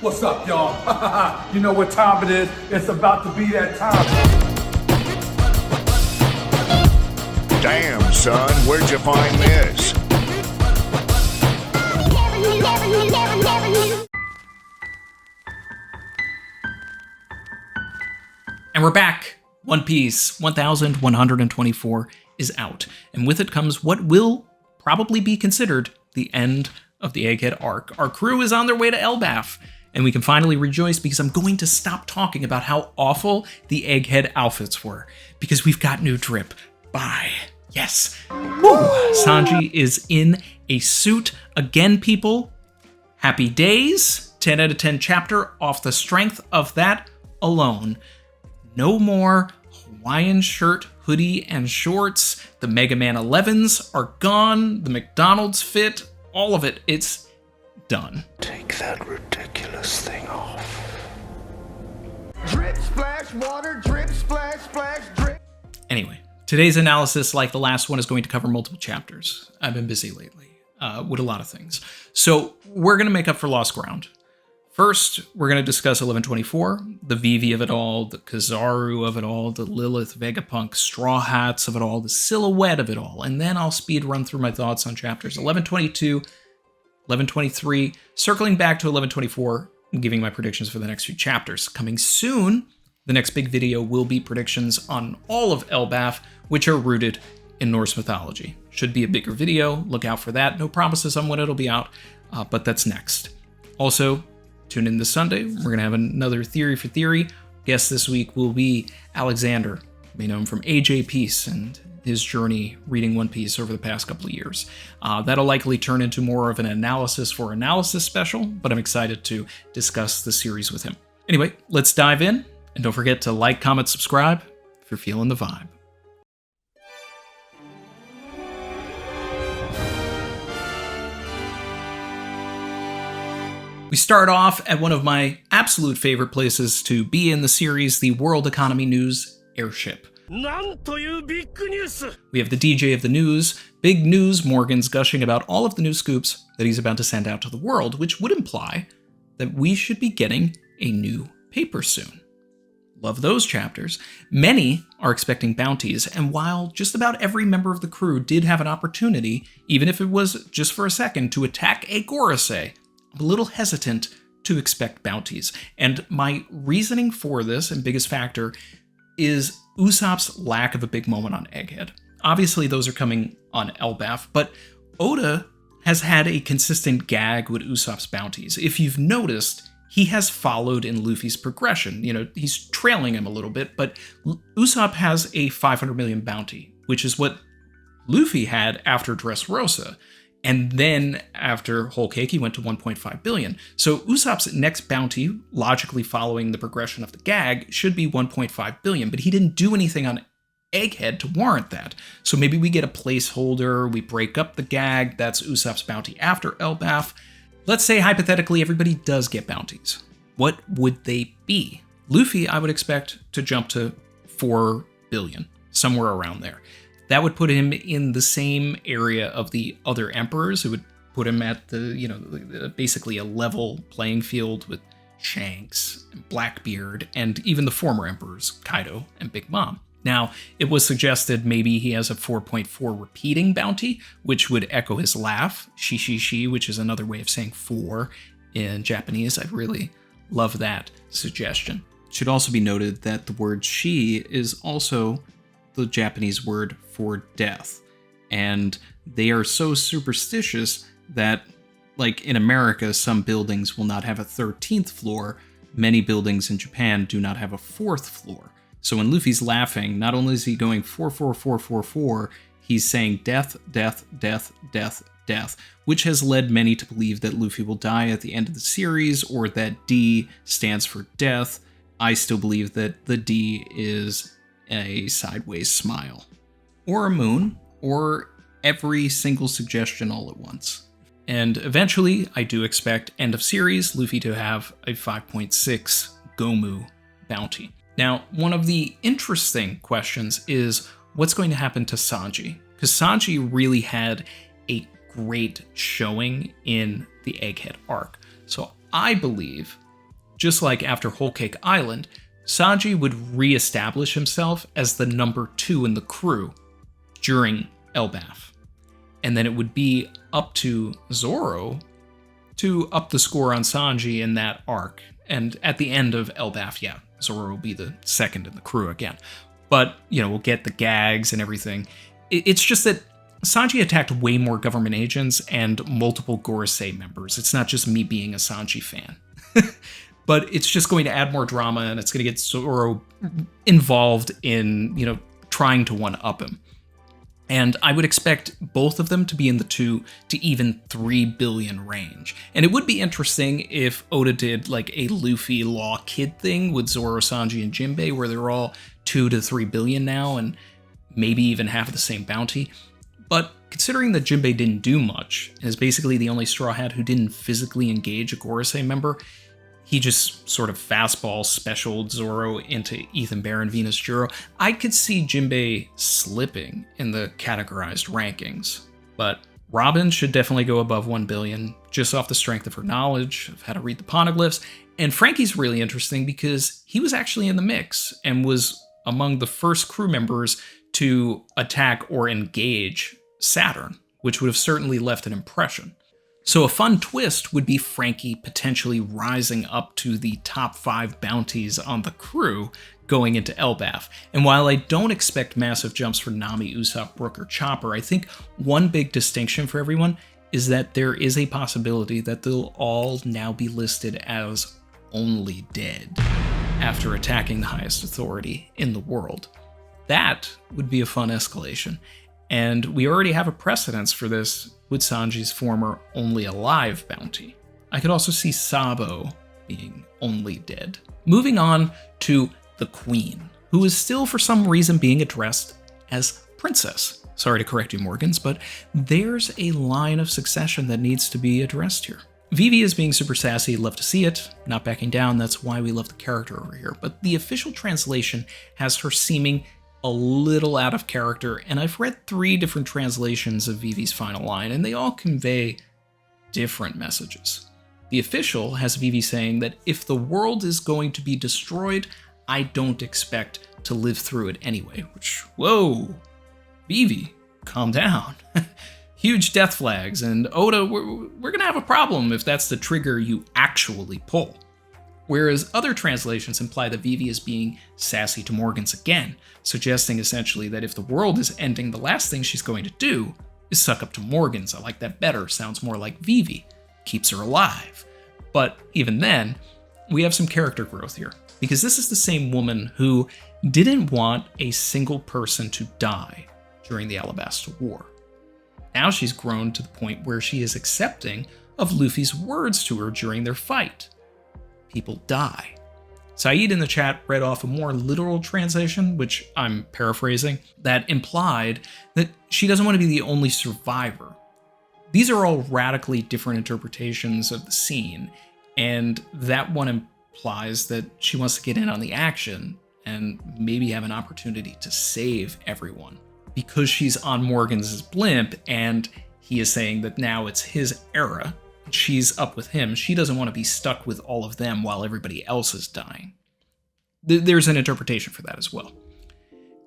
What's up, y'all? You know what time it is? It's about to be that time. Damn, son, where'd you find this? And we're back. One Piece 1124 is out, and with it comes what will probably be considered the end of the Egghead arc. Our crew is on their way to Elbaf, and we can finally rejoice because I'm going to stop talking about how awful the Egghead outfits were, because we've got new drip. Bye. Yes. Woo! Sanji is in a suit again, people. Happy days. 10 out of 10 chapter off the strength of that alone. No more Hawaiian shirt, hoodie, and shorts. The Mega Man 11s are gone. The McDonald's fit. All of it. It's done. Take that ridiculous thing off. Drip, splash, water, drip, splash, splash, drip. Anyway, today's analysis, like the last one, is going to cover multiple chapters. I've been busy lately with a lot of things. So we're going to make up for lost ground. First, we're going to discuss 1124, the Vivi of it all, the Kizaru of it all, the Lilith, Vegapunk, Straw Hats of it all, the silhouette of it all, and then I'll speed run through my thoughts on chapters 1122, 1123, circling back to 1124, and giving my predictions for the next few chapters. Coming soon, the next big video will be predictions on all of Elbaf, which are rooted in Norse mythology. Should be a bigger video, look out for that. No promises on when it'll be out, but that's next. Also, tune in this Sunday. We're going to have another Theory for Theory. Guest this week will be Alexander. You may know him from AJ Peace and his journey reading One Piece over the past couple of years. That'll likely turn into more of an analysis for analysis special, but I'm excited to discuss the series with him. Anyway, let's dive in. And don't forget to like, comment, subscribe if you're feeling the vibe. We start off at one of my absolute favorite places to be in the series, the World Economy News airship. We have the DJ of the news, big news. Morgan's gushing about all of the new scoops that he's about to send out to the world, which would imply that we should be getting a new paper soon. Love those chapters. Many are expecting bounties, and while just about every member of the crew did have an opportunity, even if it was just for a second, to attack a Gorosei, I'm a little hesitant to expect bounties. And my reasoning for this, and biggest factor, is Usopp's lack of a big moment on Egghead. Obviously, those are coming on Elbaf, but Oda has had a consistent gag with Usopp's bounties. If you've noticed, he has followed in Luffy's progression. You know, he's trailing him a little bit, but Usopp has a 500 million bounty, which is what Luffy had after Dressrosa. And then after Whole Cake, he went to 1.5 billion. So Usopp's next bounty, logically following the progression of the gag, should be 1.5 billion, but he didn't do anything on Egghead to warrant that. So maybe we get a placeholder, we break up the gag, that's Usopp's bounty after Elbaf. Let's say hypothetically everybody does get bounties. What would they be? Luffy, I would expect to jump to 4 billion, somewhere around there. That would put him in the same area of the other emperors. It would put him at basically a level playing field with Shanks, and Blackbeard, and even the former emperors, Kaido and Big Mom. Now, it was suggested maybe he has a 4.4 repeating bounty, which would echo his laugh, shi, which is another way of saying 4 in Japanese. I really love that suggestion. It should also be noted that the word shi is also the Japanese word for death. And they are so superstitious that, like in America, some buildings will not have a 13th floor. Many buildings in Japan do not have a 4th floor. So when Luffy's laughing, not only is he going 44444, he's saying death, death, death, death, death, which has led many to believe that Luffy will die at the end of the series, or that D stands for death. I still believe that the D is a sideways smile, or a moon, or every single suggestion all at once. And eventually, I do expect end of series Luffy to have a 5.6 Gomu bounty. Now, one of the interesting questions is what's going to happen to Sanji? Because Sanji really had a great showing in the Egghead arc. So I believe just like after Whole Cake Island, Sanji would re-establish himself as the number 2 in the crew during Elbaf. And then it would be up to Zoro to up the score on Sanji in that arc. And at the end of Elbaf, yeah, Zoro will be the second in the crew again. But, we'll get the gags and everything. It's just that Sanji attacked way more government agents and multiple Gorosei members. It's not just me being a Sanji fan. But it's just going to add more drama, and it's going to get Zoro involved in, trying to one-up him. And I would expect both of them to be in the 2 to even 3 billion range. And it would be interesting if Oda did like a Luffy Law Kid thing with Zoro, Sanji, and Jinbei, where they're all 2 to 3 billion now, and maybe even half of the same bounty. But considering that Jinbei didn't do much, and is basically the only Straw Hat who didn't physically engage a Gorosei member, he just sort of fastball specialed Zoro into Ethan Bear and Venus Juro, I could see Jinbei slipping in the categorized rankings. But Robin should definitely go above 1 billion, just off the strength of her knowledge of how to read the poneglyphs. And Frankie's really interesting because he was actually in the mix and was among the first crew members to attack or engage Saturn, which would have certainly left an impression. So a fun twist would be Frankie potentially rising up to the top 5 bounties on the crew going into Elbaf. And while I don't expect massive jumps for Nami, Usopp, Brook, or Chopper, I think one big distinction for everyone is that there is a possibility that they'll all now be listed as only dead after attacking the highest authority in the world. That would be a fun escalation. And we already have a precedence for this with Sanji's former Only Alive bounty. I could also see Sabo being only dead. Moving on to the Queen, who is still for some reason being addressed as Princess. Sorry to correct you, Morgans, but there's a line of succession that needs to be addressed here. Vivi is being super sassy, love to see it, not backing down, that's why we love the character over here. But the official translation has her seeming a little out of character, and I've read 3 different translations of Vivi's final line, and they all convey different messages. The official has Vivi saying that if the world is going to be destroyed, I don't expect to live through it anyway, which, whoa, Vivi, calm down. Huge death flags, and Oda, we're gonna have a problem if that's the trigger you actually pull. Whereas other translations imply that Vivi is being sassy to Morgans again, suggesting essentially that if the world is ending, the last thing she's going to do is suck up to Morgans. I like that better, sounds more like Vivi, keeps her alive. But even then, we have some character growth here, because this is the same woman who didn't want a single person to die during the Alabasta War. Now she's grown to the point where she is accepting of Luffy's words to her during their fight. People die. Saeed in the chat read off a more literal translation, which I'm paraphrasing, that implied that she doesn't want to be the only survivor. These are all radically different interpretations of the scene, and that one implies that she wants to get in on the action and maybe have an opportunity to save everyone. Because she's on Morgans' blimp, and he is saying that now it's his era, she's up with him, she doesn't want to be stuck with all of them while everybody else is dying. There's an interpretation for that as well.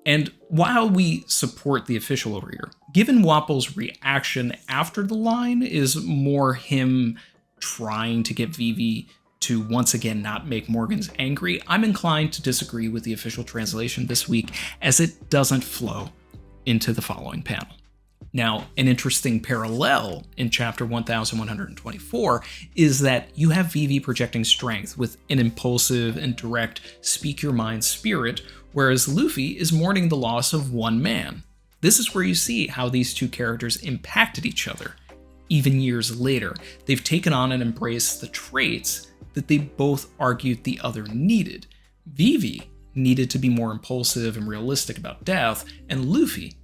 And while we support the official over here, given Wapple's reaction after the line is more him trying to get Vivi to once again not make Morgans angry, I'm inclined to disagree with the official translation this week, as it doesn't flow into the following panel. Now, an interesting parallel in chapter 1124 is that you have Vivi projecting strength with an impulsive and direct speak your mind spirit, whereas Luffy is mourning the loss of one man. This is where you see how these two characters impacted each other. Even years later, they've taken on and embraced the traits that they both argued the other needed. Vivi needed to be more impulsive and realistic about death, and Luffy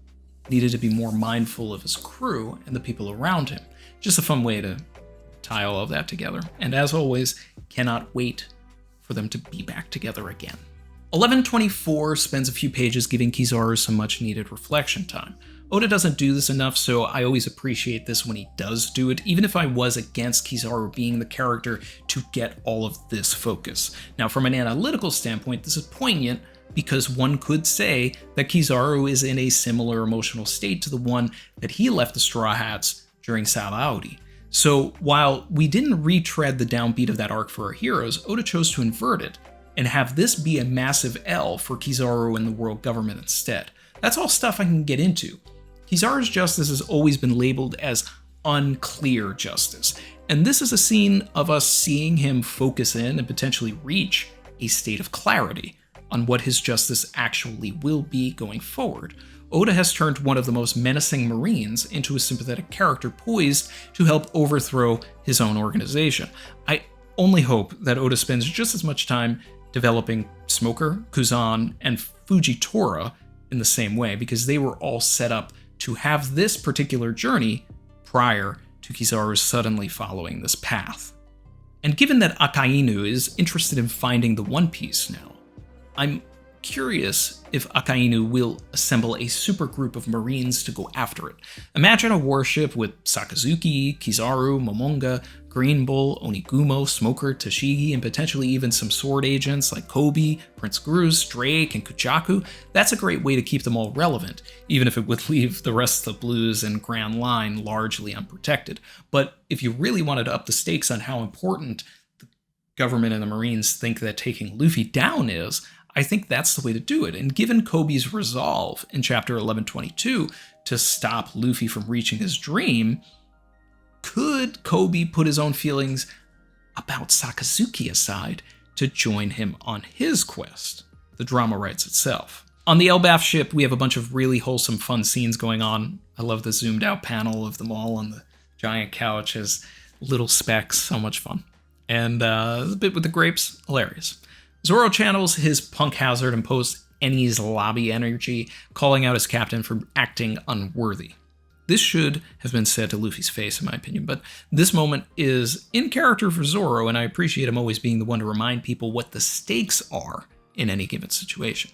needed to be more mindful of his crew and the people around him. Just a fun way to tie all of that together. And as always, cannot wait for them to be back together again. 1124 spends a few pages giving Kizaru some much needed reflection time. Oda doesn't do this enough, so I always appreciate this when he does do it, even if I was against Kizaru being the character to get all of this focus. Now, from an analytical standpoint, this is poignant because one could say that Kizaru is in a similar emotional state to the one that he left the Straw Hats during Sabaody. So while we didn't retread the downbeat of that arc for our heroes, Oda chose to invert it and have this be a massive L for Kizaru and the world government instead. That's all stuff I can get into. Kizaru's justice has always been labeled as unclear justice, and this is a scene of us seeing him focus in and potentially reach a state of clarity on what his justice actually will be going forward. Oda has turned one of the most menacing Marines into a sympathetic character poised to help overthrow his own organization. I only hope that Oda spends just as much time developing Smoker, Kuzan, and Fujitora in the same way, because they were all set up to have this particular journey prior to Kizaru suddenly following this path. And given that Akainu is interested in finding the One Piece now, I'm curious if Akainu will assemble a supergroup of Marines to go after it. Imagine a warship with Sakazuki, Kizaru, Momonga, Green Bull, Onigumo, Smoker, Tashigi, and potentially even some sword agents like Koby, Prince Gruz, Drake, and Kujaku. That's a great way to keep them all relevant, even if it would leave the rest of the Blues and Grand Line largely unprotected. But if you really wanted to up the stakes on how important the government and the Marines think that taking Luffy down is, I think that's the way to do it. And given Koby's resolve in chapter 1122 to stop Luffy from reaching his dream, could Koby put his own feelings about Sakazuki aside to join him on his quest? The drama writes itself. On the Elbaf ship, we have a bunch of really wholesome, fun scenes going on. I love the zoomed out panel of them all on the giant couch as little specks, so much fun. And the bit with the grapes, hilarious. Zoro channels his punk hazard and posts Eni's lobby energy, calling out his captain for acting unworthy. This should have been said to Luffy's face, in my opinion, but this moment is in character for Zoro, and I appreciate him always being the one to remind people what the stakes are in any given situation.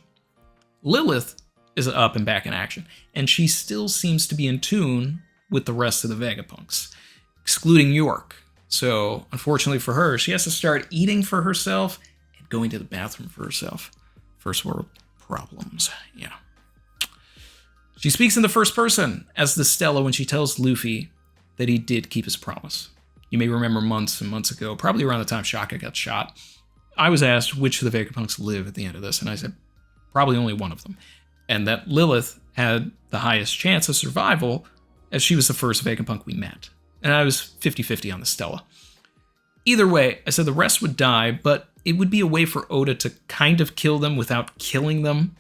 Lilith is up and back in action, and she still seems to be in tune with the rest of the Vegapunks, excluding York. So, unfortunately for her, she has to start eating for herself and going to the bathroom for herself. First world problems, yeah. She speaks in the first person as the Stella when she tells Luffy that he did keep his promise. You may remember months and months ago, probably around the time Shaka got shot, I was asked which of the Vegapunks live at the end of this, and I said probably only one of them, and that Lilith had the highest chance of survival as she was the first Vegapunk we met, and I was 50-50 on the Stella. Either way, I said the rest would die, but it would be a way for Oda to kind of kill them without killing them,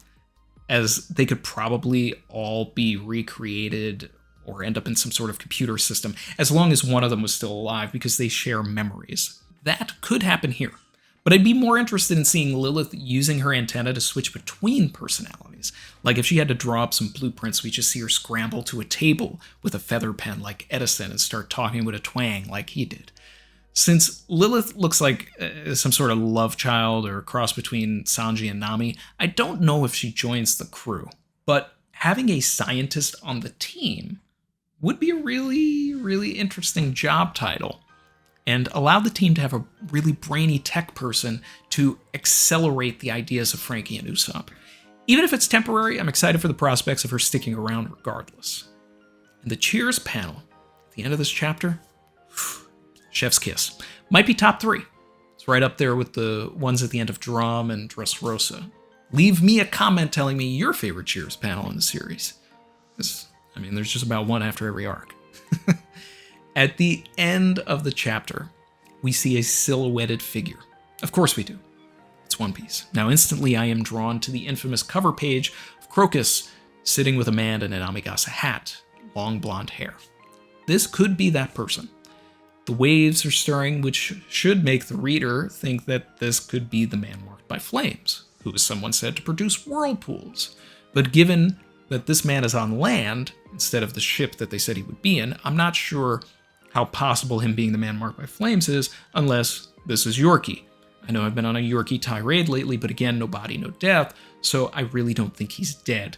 as they could probably all be recreated or end up in some sort of computer system, as long as one of them was still alive, because they share memories. That could happen here. But I'd be more interested in seeing Lilith using her antenna to switch between personalities. Like if she had to draw up some blueprints, we just see her scramble to a table with a feather pen like Edison and start talking with a twang like he did. Since Lilith looks like some sort of love child or a cross between Sanji and Nami, I don't know if she joins the crew. But having a scientist on the team would be a really, really interesting job title, and allow the team to have a really brainy tech person to accelerate the ideas of Frankie and Usopp. Even if it's temporary, I'm excited for the prospects of her sticking around regardless. And the Cheers panel at the end of this chapter, chef's kiss. Might be top 3. It's right up there with the ones at the end of Drum and Dressrosa. Leave me a comment telling me your favorite Cheers panel in the series. There's just about one after every arc. At the end of the chapter, we see a silhouetted figure. Of course we do. It's One Piece. Now instantly I am drawn to the infamous cover page of Crocus sitting with a man in an Amigasa hat, long blonde hair. This could be that person. The waves are stirring, which should make the reader think that this could be the man marked by flames, who is someone said to produce whirlpools. But given that this man is on land instead of the ship that they said he would be in, I'm not sure how possible him being the man marked by flames is, unless this is Yorkie. I know I've been on a Yorkie tirade lately, but again, no body, no death, so I really don't think he's dead.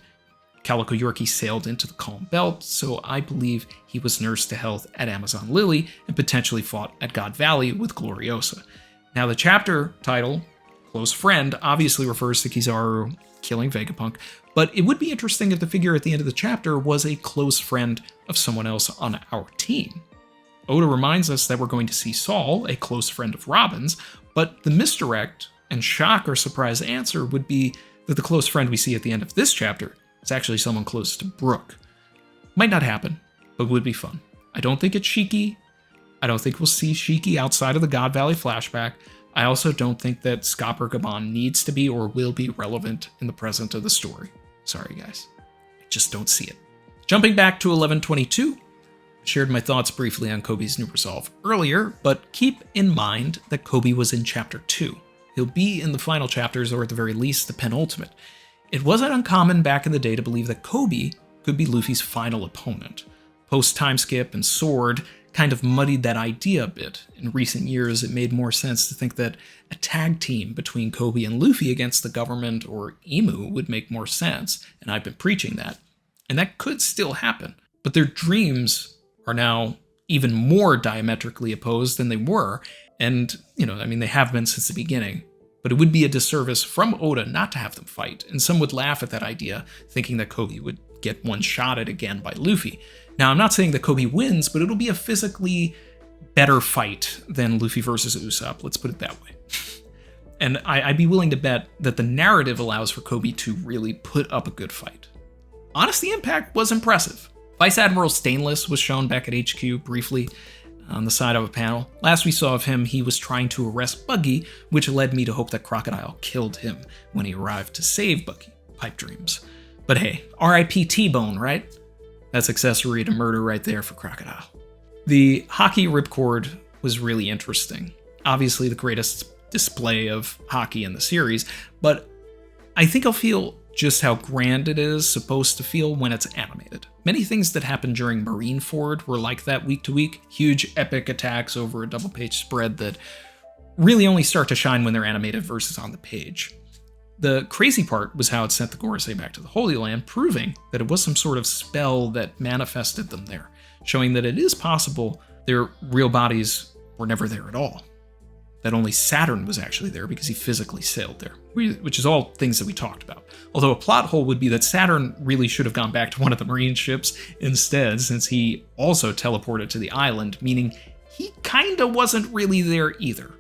Calico Yorkie sailed into the Calm Belt, so I believe he was nursed to health at Amazon Lily and potentially fought at God Valley with Gloriosa. Now, the chapter title, Close Friend, obviously refers to Kizaru killing Vegapunk, but it would be interesting if the figure at the end of the chapter was a close friend of someone else on our team. Oda reminds us that we're going to see Saul, a close friend of Robin's, but the misdirect and shock or surprise answer would be that the close friend we see at the end of this chapter is actually someone close to Brook. Might not happen, but would be fun. I don't think it's Shiki. I don't think we'll see Shiki outside of the God Valley flashback. I also don't think that Scopper Gabon needs to be or will be relevant in the present of the story. Sorry, guys. I just don't see it. Jumping back to 1122, I shared my thoughts briefly on Koby's new resolve earlier, but keep in mind that Koby was in Chapter 2. He'll be in the final chapters, or at the very least, the penultimate. It wasn't uncommon back in the day to believe that Koby could be Luffy's final opponent. Post-time skip and Sword kind of muddied that idea a bit. In recent years, it made more sense to think that a tag team between Koby and Luffy against the government or Emu would make more sense, and I've been preaching that. And that could still happen. But their dreams are now even more diametrically opposed than they were, and, they have been since the beginning. But it would be a disservice from Oda not to have them fight, and some would laugh at that idea, thinking that Koby would get one-shotted again by Luffy. Now, I'm not saying that Koby wins, but it'll be a physically better fight than Luffy versus Usopp, let's put it that way. And I'd be willing to bet that the narrative allows for Koby to really put up a good fight. Honest, the impact was impressive. Vice Admiral Stainless was shown back at HQ briefly on the side of a panel. Last we saw of him, he was trying to arrest Buggy, which led me to hope that Crocodile killed him when he arrived to save Buggy. Pipe dreams. But hey, R.I.P. T-Bone, right? That's accessory to murder right there for Crocodile. The Haki ripcord was really interesting. Obviously the greatest display of Haki in the series, but I think I'll feel just how grand it is supposed to feel when it's animated. Many things that happened during Marineford were like that week to week. Huge epic attacks over a double-page spread that really only start to shine when they're animated versus on the page. The crazy part was how it sent the Gorosei back to the Holy Land, proving that it was some sort of spell that manifested them there, showing that it is possible their real bodies were never there at all. That only Saturn was actually there because he physically sailed there, which is all things that we talked about. Although a plot hole would be that Saturn really should have gone back to one of the Marine ships instead, since he also teleported to the island, meaning he kinda wasn't really there either.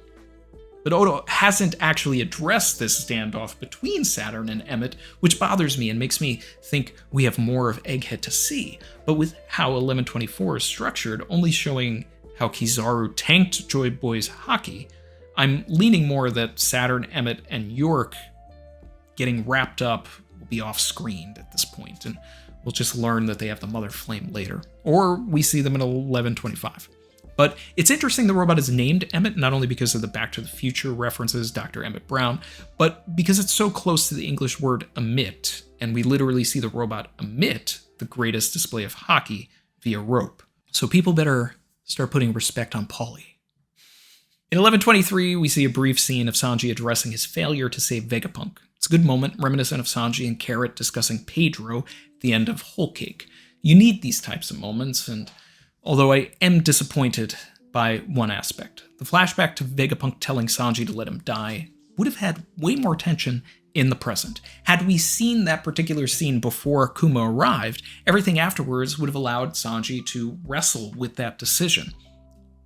But Oda hasn't actually addressed this standoff between Saturn and Emmett, which bothers me and makes me think we have more of Egghead to see. But with how 1124 is structured, only showing how Kizaru tanked Joy Boy's Haki, I'm leaning more that Saturn, Emmett, and York getting wrapped up will be off-screened at this point, and we'll just learn that they have the Mother Flame later. Or we see them in 1125. But it's interesting the robot is named Emmett, not only because of the Back to the Future references, Dr. Emmett Brown, but because it's so close to the English word emit, and we literally see the robot emit the greatest display of Haki via rope. So people better start putting respect on Paulie. In 1123, we see a brief scene of Sanji addressing his failure to save Vegapunk. It's a good moment, reminiscent of Sanji and Carrot discussing Pedro at the end of Whole Cake. You need these types of moments, and although I am disappointed by one aspect, the flashback to Vegapunk telling Sanji to let him die would have had way more tension in the present. Had we seen that particular scene before Kuma arrived, everything afterwards would have allowed Sanji to wrestle with that decision.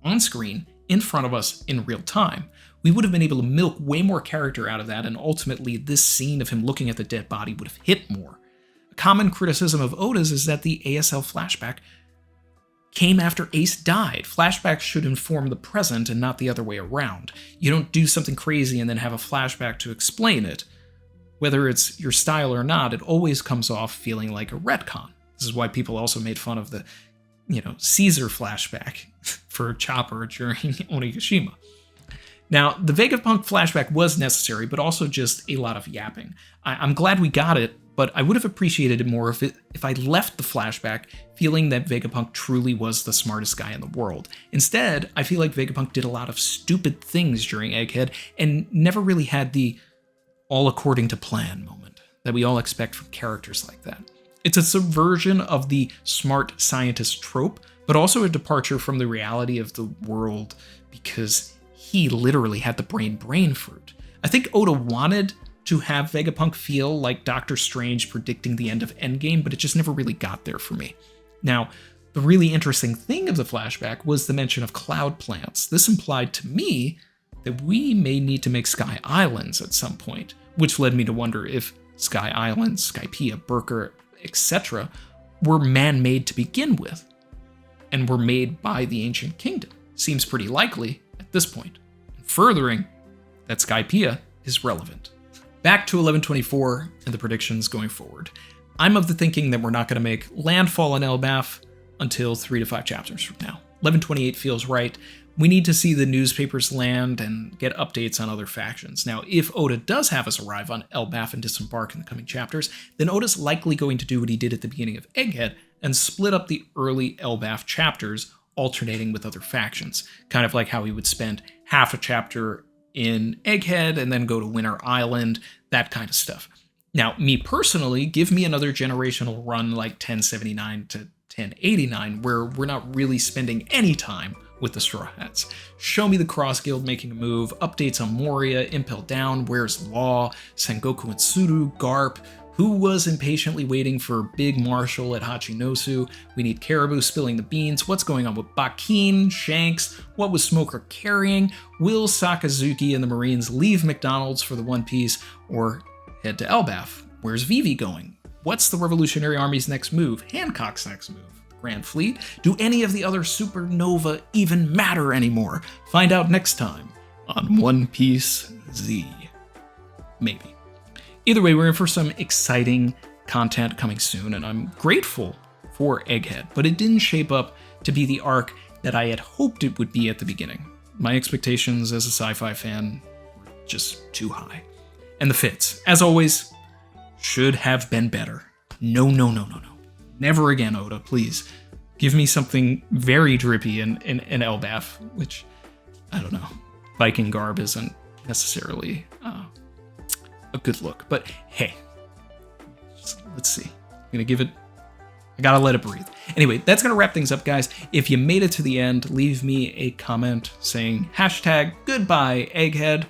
On screen, in front of us in real time, we would have been able to milk way more character out of that, and ultimately this scene of him looking at the dead body would have hit more. A common criticism of Oda's is that the ASL flashback came after Ace died. Flashbacks should inform the present and not the other way around. You don't do something crazy and then have a flashback to explain it. Whether it's your style or not, it always comes off feeling like a retcon. This is why people also made fun of the Caesar flashback for Chopper during Onigashima. Now, the Vegapunk flashback was necessary, but also just a lot of yapping. I'm glad we got it, but I would have appreciated it more if I left the flashback feeling that Vegapunk truly was the smartest guy in the world. Instead, I feel like Vegapunk did a lot of stupid things during Egghead and never really had the all according to plan moment that we all expect from characters like that. It's a subversion of the smart scientist trope, but also a departure from the reality of the world because he literally had the brain fruit. I think Oda wanted to have Vegapunk feel like Doctor Strange predicting the end of Endgame, but it just never really got there for me. Now, the really interesting thing of the flashback was the mention of cloud plants. This implied to me that we may need to make Sky Islands at some point, which led me to wonder if Sky Islands, Skypiea, Burker, etc. were man-made to begin with, and were made by the Ancient Kingdom. Seems pretty likely at this point, furthering that Skypiea is relevant. Back to 1124 and the predictions going forward. I'm of the thinking that we're not going to make landfall in Elbaf until 3 to 5 chapters from now. 1128 feels right. We need to see the newspapers land and get updates on other factions. Now, if Oda does have us arrive on Elbaf and disembark in the coming chapters, then Oda's likely going to do what he did at the beginning of Egghead and split up the early Elbaf chapters, alternating with other factions. Kind of like how he would spend half a chapter in Egghead and then go to Winter Island, that kind of stuff. Now, me personally, give me another generational run like 1079 to 1089, where we're not really spending any time with the Straw Hats. Show me the Cross Guild making a move, updates on Moria, Impel Down, Where's Law, Sengoku and Tsuru, Garp, who was impatiently waiting for Big Marshall at Hachinosu, we need Caribou spilling the beans, what's going on with Bakin, Shanks, what was Smoker carrying, will Sakazuki and the Marines leave McDonald's for the One Piece, or head to Elbaf? Where's Vivi going? What's the Revolutionary Army's next move? Hancock's next move? The Grand Fleet? Do any of the other supernova even matter anymore? Find out next time on One Piece Z. Maybe. Either way, we're in for some exciting content coming soon, and I'm grateful for Egghead, but it didn't shape up to be the arc that I had hoped it would be at the beginning. My expectations as a sci-fi fan were just too high. And the fits, as always, should have been better. No. Never again, Oda, please. Give me something very drippy in Elbaf, which, I don't know, Viking garb isn't necessarily a good look. But hey, let's see. I'm gonna give it, I gotta let it breathe. Anyway, that's gonna wrap things up, guys. If you made it to the end, leave me a comment saying #goodbye Egghead.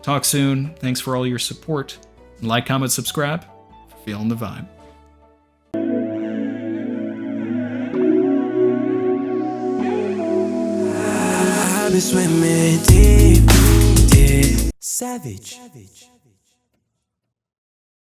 Talk soon. Thanks for all your support. Like, comment, subscribe for feeling the vibe. I've been swimming deep, deep. Savage.